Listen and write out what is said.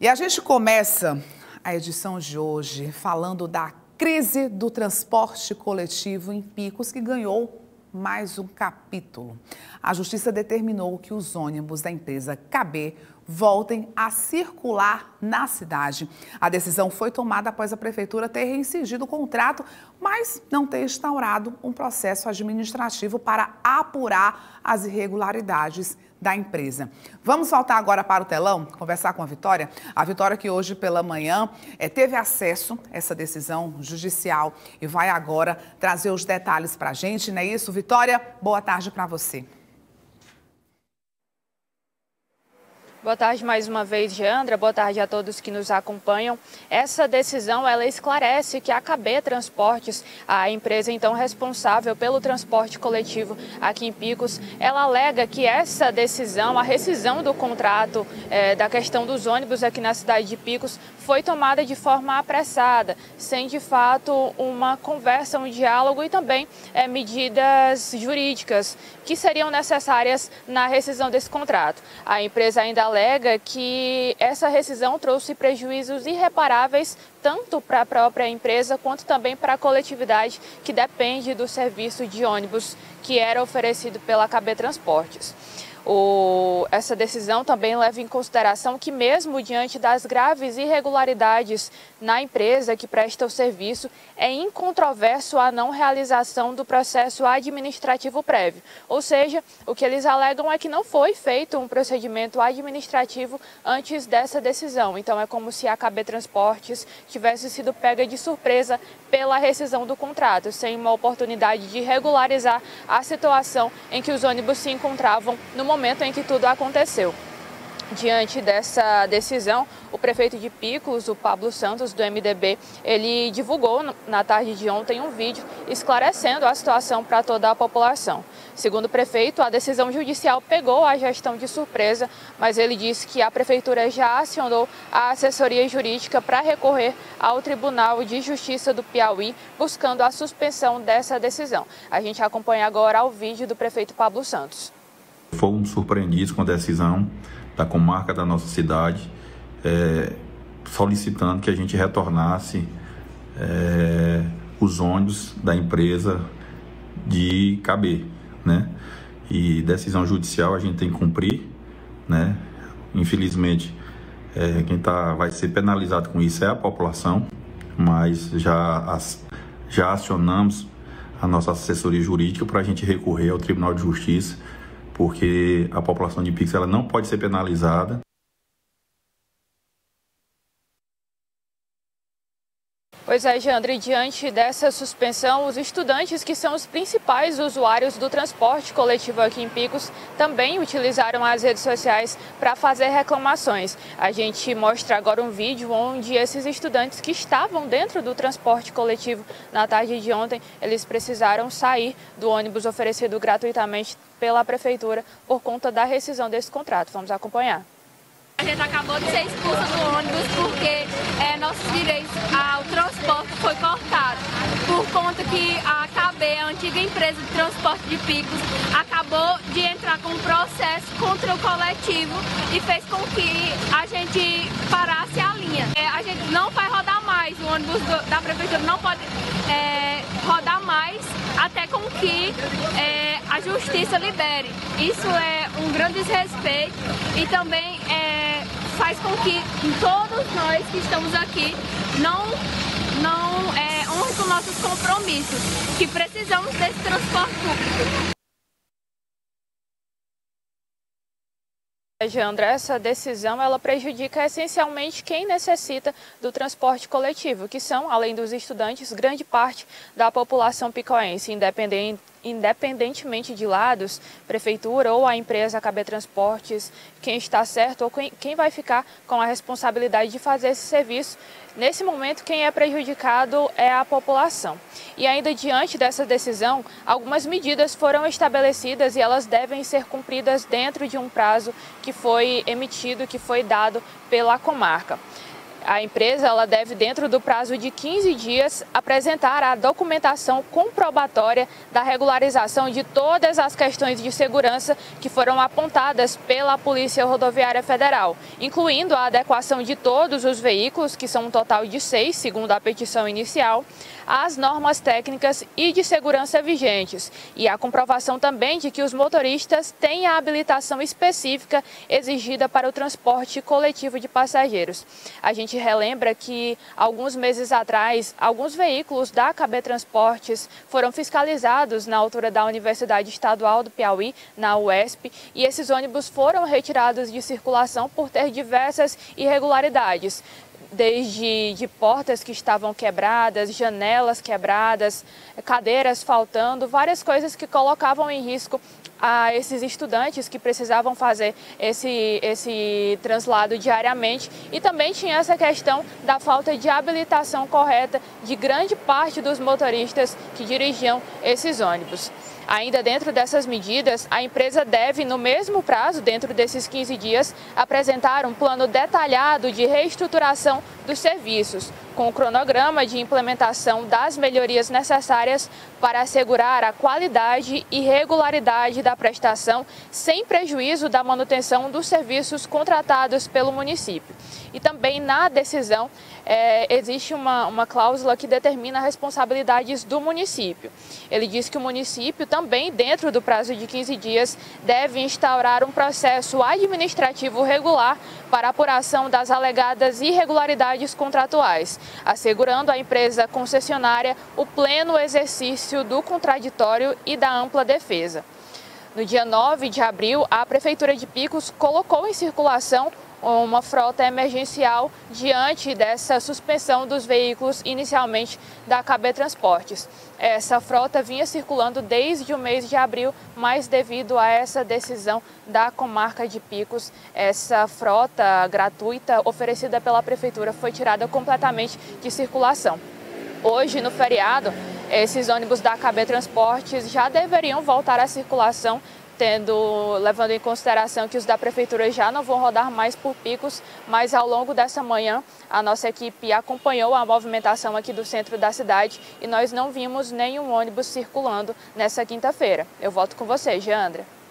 E a gente começa a edição de hoje falando da crise do transporte coletivo em Picos, que ganhou mais um capítulo. A Justiça determinou que os ônibus da empresa KB voltem a circular na cidade. A decisão foi tomada após a Prefeitura ter reincidido o contrato, mas não ter instaurado um processo administrativo para apurar as irregularidades da empresa. Vamos voltar agora para o telão, conversar com a Vitória. A Vitória que hoje pela manhã teve acesso a essa decisão judicial e vai agora trazer os detalhes para a gente, não é isso, Vitória? Boa tarde para você. Boa tarde mais uma vez, Geandra. Boa tarde a todos que nos acompanham. Essa decisão, ela esclarece que a KB Transportes, a empresa então responsável pelo transporte coletivo aqui em Picos, ela alega que essa decisão, a rescisão do contrato da questão dos ônibus aqui na cidade de Picos, foi tomada de forma apressada, sem de fato uma conversa, um diálogo e também medidas jurídicas que seriam necessárias na rescisão desse contrato. A empresa ainda alega que essa rescisão trouxe prejuízos irreparáveis tanto para a própria empresa quanto também para a coletividade que depende do serviço de ônibus que era oferecido pela KB Transportes. Essa decisão também leva em consideração que mesmo diante das graves irregularidades na empresa que presta o serviço, é incontroverso a não realização do processo administrativo prévio. Ou seja, o que eles alegam é que não foi feito um procedimento administrativo antes dessa decisão. Então é como se a KB Transportes tivesse sido pega de surpresa pela rescisão do contrato, sem uma oportunidade de regularizar a situação em que os ônibus se encontravam no momento em que tudo aconteceu. Diante dessa decisão, o prefeito de Picos, o Pablo Santos, do MDB, ele divulgou na tarde de ontem um vídeo esclarecendo a situação para toda a população. Segundo o prefeito, a decisão judicial pegou a gestão de surpresa, mas ele disse que a prefeitura já acionou a assessoria jurídica para recorrer ao Tribunal de Justiça do Piauí, buscando a suspensão dessa decisão. A gente acompanha agora o vídeo do prefeito Pablo Santos. Fomos surpreendidos com a decisão da comarca da nossa cidade, solicitando que a gente retornasse os ônibus da empresa de KB, né? E decisão judicial a gente tem que cumprir, né? Infelizmente, quem vai ser penalizado com isso é a população, mas já acionamos a nossa assessoria jurídica para a gente recorrer ao Tribunal de Justiça, porque a população de Picos ela não pode ser penalizada. Pois é, Geandra, e diante dessa suspensão, os estudantes, que são os principais usuários do transporte coletivo aqui em Picos, também utilizaram as redes sociais para fazer reclamações. A gente mostra agora um vídeo onde esses estudantes que estavam dentro do transporte coletivo na tarde de ontem, eles precisaram sair do ônibus oferecido gratuitamente pela prefeitura por conta da rescisão desse contrato. Vamos acompanhar. A gente acabou de ser expulsa do ônibus porque nossos direitos ao transporte foi cortado. Por conta que a KB, a antiga empresa de transporte de Picos, acabou de entrar com um processo contra o coletivo e fez com que a gente parasse a linha. A gente não vai rodar mais, o ônibus da prefeitura não pode rodar mais até com que a justiça libere. Isso é um grande desrespeito e também faz com que todos nós que estamos aqui não honrem com nossos compromissos, que precisamos desse transporte público. Geandra, essa decisão ela prejudica essencialmente quem necessita do transporte coletivo, que são, além dos estudantes, grande parte da população picoense, independentemente de lados, prefeitura ou a empresa KB Transportes, quem está certo ou quem vai ficar com a responsabilidade de fazer esse serviço. Nesse momento, quem é prejudicado é a população. E ainda diante dessa decisão, algumas medidas foram estabelecidas e elas devem ser cumpridas dentro de um prazo que foi emitido, que foi dado pela comarca. A empresa ela deve, dentro do prazo de 15 dias, apresentar a documentação comprobatória da regularização de todas as questões de segurança que foram apontadas pela Polícia Rodoviária Federal, incluindo a adequação de todos os veículos, que são um total de 6, segundo a petição inicial, às normas técnicas e de segurança vigentes, e a comprovação também de que os motoristas têm a habilitação específica exigida para o transporte coletivo de passageiros. A gente relembra que, alguns meses atrás, alguns veículos da KB Transportes foram fiscalizados na altura da Universidade Estadual do Piauí, na UESP, e esses ônibus foram retirados de circulação por ter diversas irregularidades, desde de portas que estavam quebradas, janelas quebradas, cadeiras faltando, várias coisas que colocavam em risco a esses estudantes que precisavam fazer esse translado diariamente, e também tinha essa questão da falta de habilitação correta de grande parte dos motoristas que dirigiam esses ônibus. Ainda dentro dessas medidas, a empresa deve, no mesmo prazo, dentro desses 15 dias, apresentar um plano detalhado de reestruturação dos serviços, com o cronograma de implementação das melhorias necessárias para assegurar a qualidade e regularidade da prestação, sem prejuízo da manutenção dos serviços contratados pelo município. E também na decisão existe uma cláusula que determina as responsabilidades do município. Ele diz que o município também, dentro do prazo de 15 dias, deve instaurar um processo administrativo regular para apuração das alegadas irregularidades contratuais, assegurando à empresa concessionária o pleno exercício do contraditório e da ampla defesa. No dia 9 de abril, a Prefeitura de Picos colocou em circulação uma frota emergencial diante dessa suspensão dos veículos inicialmente da KB Transportes. Essa frota vinha circulando desde o mês de abril, mas devido a essa decisão da comarca de Picos, essa frota gratuita oferecida pela Prefeitura foi tirada completamente de circulação. Hoje, no feriado, esses ônibus da KB Transportes já deveriam voltar à circulação, levando em consideração que os da Prefeitura já não vão rodar mais por Picos, mas ao longo dessa manhã a nossa equipe acompanhou a movimentação aqui do centro da cidade e nós não vimos nenhum ônibus circulando nessa quinta-feira. Eu volto com você, Geandra.